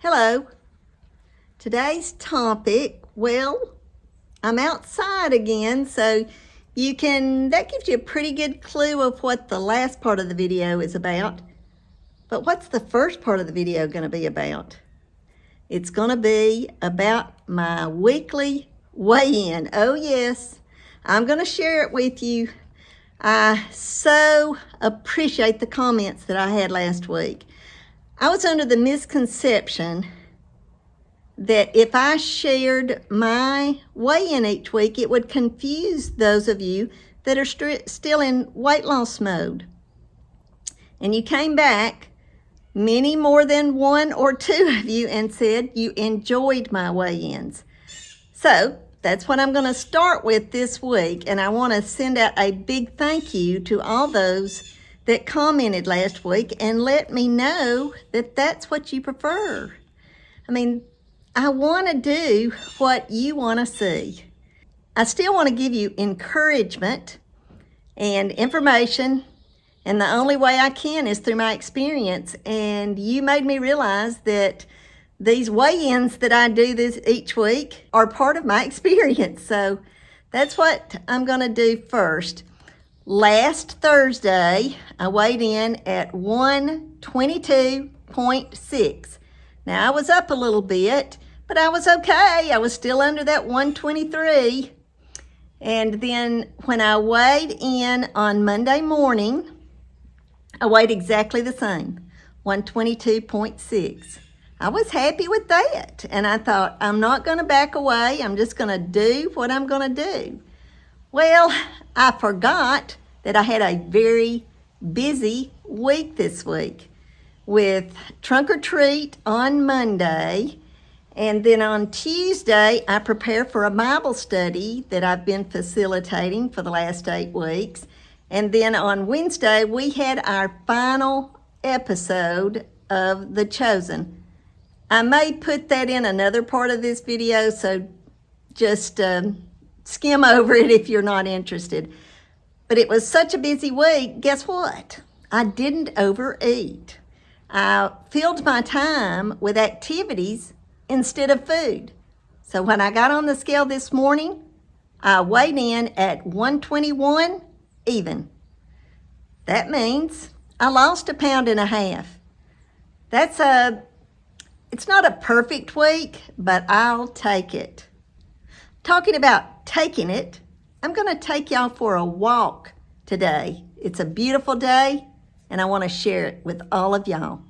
Hello. Today's topic, well, I'm outside again, so that gives you a pretty good clue of what the last part of the video is about. But what's the first part of the video going to be about? It's going to be about my weekly weigh-in. Oh yes, I'm going to share it with you. I so appreciate the comments that I had last week. I was under the misconception that if I shared my weigh-in each week, it would confuse those of you that are still in weight loss mode. And you came back, many more than one or two of you, and said you enjoyed my weigh-ins. So that's what I'm going to start with this week, and I want to send out a big thank you to all those that commented last week and let me know that that's what you prefer. I want to do what you want to see. I still want to give you encouragement and information, and the only way I can is through my experience. And you made me realize that these weigh-ins that I do each week are part of my experience. So that's what I'm going to do first. Last Thursday, I weighed in at 122.6. Now, I was up a little bit, but I was okay. I was still under that 123. And then when I weighed in on Monday morning, I weighed exactly the same, 122.6. I was happy with that. And I thought, I'm not going to back away. I'm just going to do what I'm going to do. Well, I forgot that I had a very busy week this week with trunk or treat on Monday. And then on Tuesday, I prepare for a Bible study that I've been facilitating for the last 8 weeks. And then on Wednesday, we had our final episode of The Chosen. I may put that in another part of this video, so just skim over it if you're not interested. But it was such a busy week. Guess what? I didn't overeat. I filled my time with activities instead of food. So when I got on the scale this morning, I weighed in at 121 even. That means I lost 1.5 pounds. It's not a perfect week, but I'll take it. Talking about taking it, I'm going to take y'all for a walk today. It's a beautiful day, and I want to share it with all of y'all.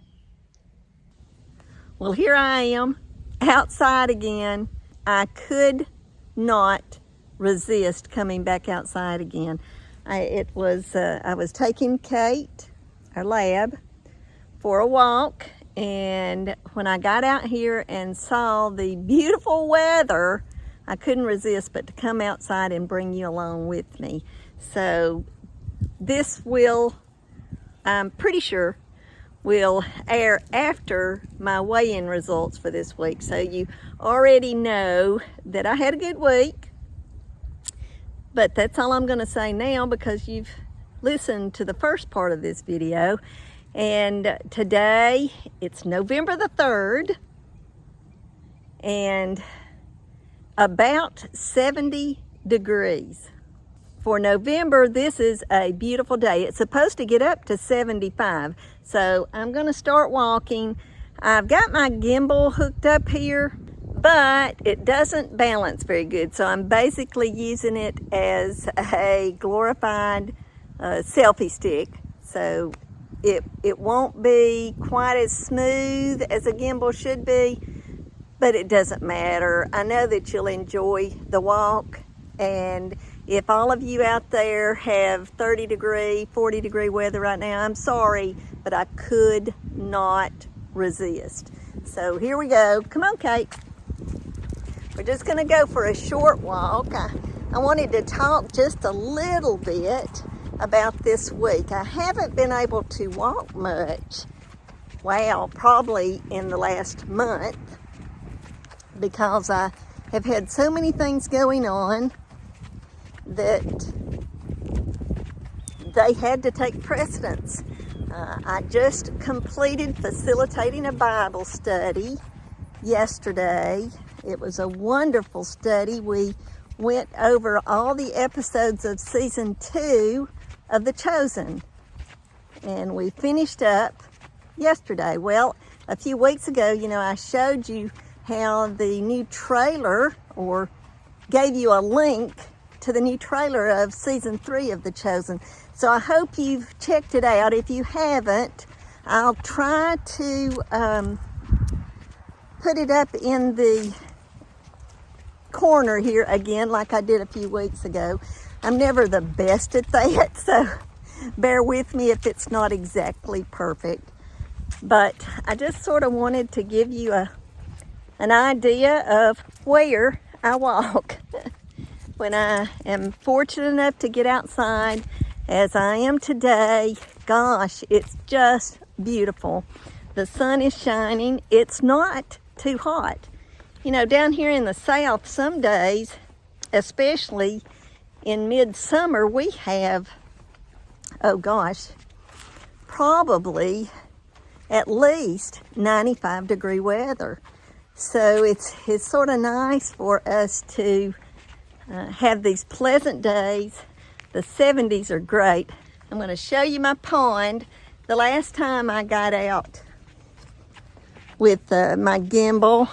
Well, here I am, outside again. I could not resist coming back outside again. I was taking Kate, our lab, for a walk, and when I got out here and saw the beautiful weather, I couldn't resist but to come outside and bring you along with me. So this will, I'm pretty sure, will air after my weigh-in results for this week. So you already know that I had a good week. But that's all I'm going to say now because you've listened to the first part of this video. And today, it's November the 3rd. And about 70 degrees. For November, this is a beautiful day. It's supposed to get up to 75. So I'm going to start walking. I've got my gimbal hooked up here, but it doesn't balance very good. So I'm basically using it as a glorified selfie stick. So it won't be quite as smooth as a gimbal should be, but it doesn't matter. I know that you'll enjoy the walk, and if all of you out there have 30 degree, 40 degree weather right now, I'm sorry, but I could not resist. So here we go. Come on, Kate. We're just gonna go for a short walk. I wanted to talk just a little bit about this week. I haven't been able to walk much, well, probably in the last month, because I have had so many things going on that they had to take precedence. I just completed facilitating a Bible study yesterday. It was a wonderful study. We went over all the episodes of season 2 of The Chosen, and we finished up yesterday. Well, a few weeks ago, I showed you how the new trailer, or gave you a link to the new trailer of season 3 of The Chosen. So I hope you've checked it out. If you haven't, I'll try to put it up in the corner here again like I did a few weeks ago. I'm never the best at that, so bear with me if it's not exactly perfect. But I just sort of wanted to give you an idea of where I walk when I am fortunate enough to get outside as I am today. Gosh, it's just beautiful. The sun is shining. It's not too hot. Down here in the south, some days, especially in midsummer, we have, oh gosh, probably at least 95-degree weather. So it's sort of nice for us to have these pleasant days. The 70s are great. I'm going to show you my pond. The last time I got out with my gimbal,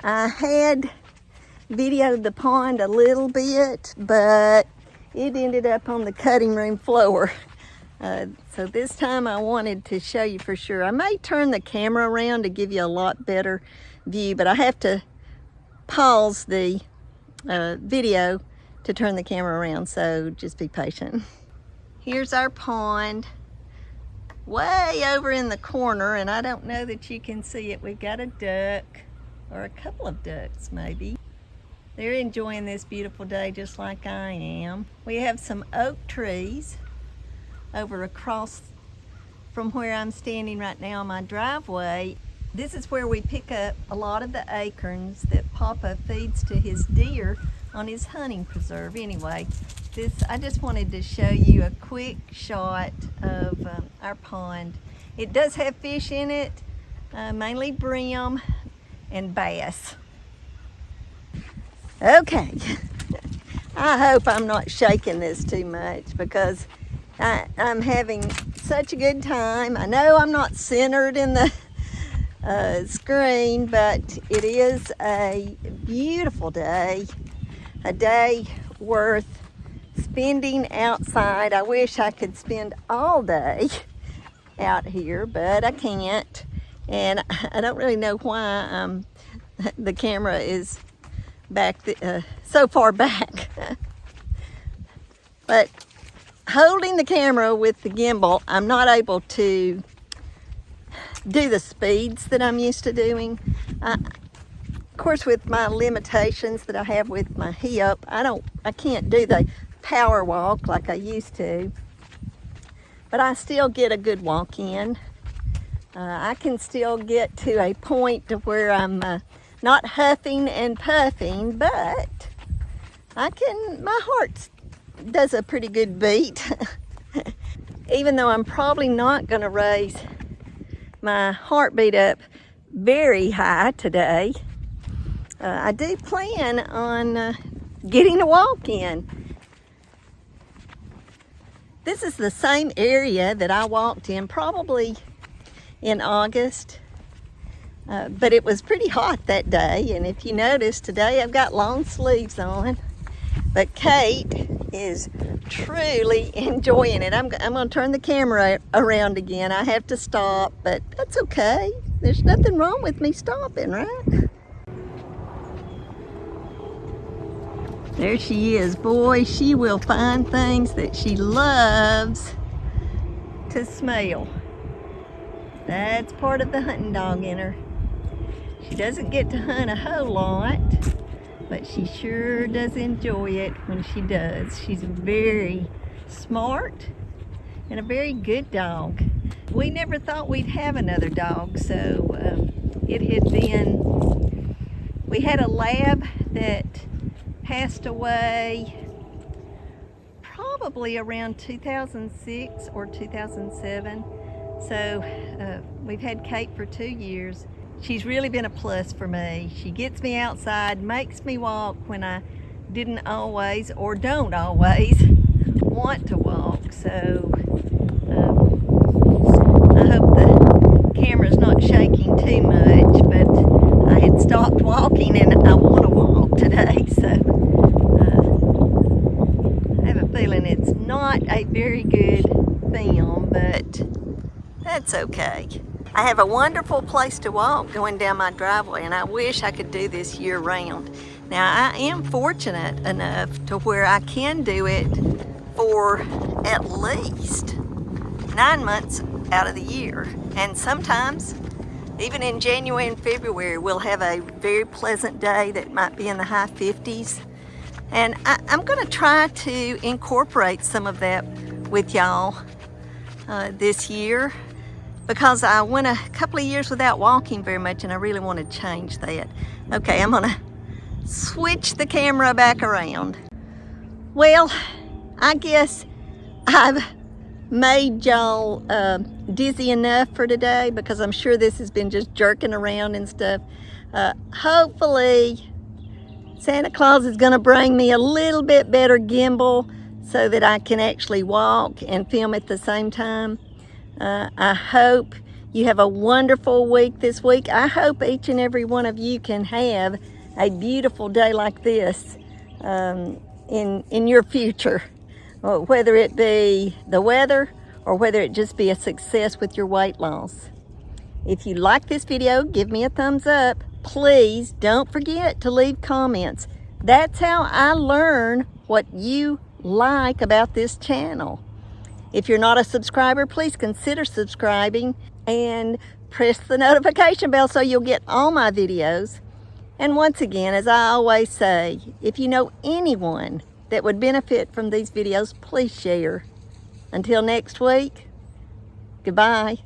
I had videoed the pond a little bit, but it ended up on the cutting room floor. So this time I wanted to show you for sure. I may turn the camera around to give you a lot better view, but I have to pause the video to turn the camera around, so just be patient. Here's our pond, way over in the corner, and I don't know that you can see it. We've got a duck, or a couple of ducks maybe. They're enjoying this beautiful day just like I am. We have some oak trees over across from where I'm standing right now on my driveway. This is where we pick up a lot of the acorns that Papa feeds to his deer on his hunting preserve. Anyway, I just wanted to show you a quick shot of our pond. It does have fish in it, mainly brim and bass. Okay, I hope I'm not shaking this too much because I'm having such a good time. I know I'm not centered in the screen, but it is a beautiful day, a day worth spending outside. I wish I could spend all day out here, but I can't, and I don't really know why the camera is back so far back. But holding the camera with the gimbal, I'm not able to do the speeds that I'm used to doing. Of course, with my limitations that I have with my hip, I can't do the power walk like I used to, but I still get a good walk in. I can still get to a point to where I'm not huffing and puffing, but my heart does a pretty good beat. Even though I'm probably not going to raise my heartbeat up very high today, I do plan on getting a walk in. This is the same area that I walked in probably in August, but it was pretty hot that day, and if you notice today I've got long sleeves on. But Kate is truly enjoying it. I'm going to turn the camera around again. I have to stop, but that's okay. There's nothing wrong with me stopping, right? There she is. Boy, she will find things that she loves to smell. That's part of the hunting dog in her. She doesn't get to hunt a whole lot, but she sure does enjoy it when she does. She's very smart and a very good dog. We never thought we'd have another dog, so it had been, we had a lab that passed away probably around 2006 or 2007. So we've had Kate for 2 years. she's really been a plus for me. She gets me outside, makes me walk when I didn't always or don't always want to walk. So I hope the camera's not shaking too much, but I had stopped walking and I want to walk today. So I have a feeling it's not a very good film, but that's okay. I have a wonderful place to walk going down my driveway, and I wish I could do this year round. Now, I am fortunate enough to where I can do it for at least 9 months out of the year. And sometimes, even in January and February, we'll have a very pleasant day that might be in the high 50s. And I'm gonna try to incorporate some of that with y'all this year, because I went a couple of years without walking very much and I really want to change that. Okay, I'm gonna switch the camera back around. Well, I guess I've made y'all dizzy enough for today, because I'm sure this has been just jerking around and stuff. Hopefully Santa Claus is gonna bring me a little bit better gimbal so that I can actually walk and film at the same time. I hope you have a wonderful week this week. I hope each and every one of you can have a beautiful day like this in your future, whether it be the weather or whether it just be a success with your weight loss. If you like this video, give me a thumbs up. Please don't forget to leave comments. That's how I learn what you like about this channel. If you're not a subscriber, please consider subscribing and press the notification bell so you'll get all my videos. And once again, as I always say, if you know anyone that would benefit from these videos, please share. Until next week, goodbye.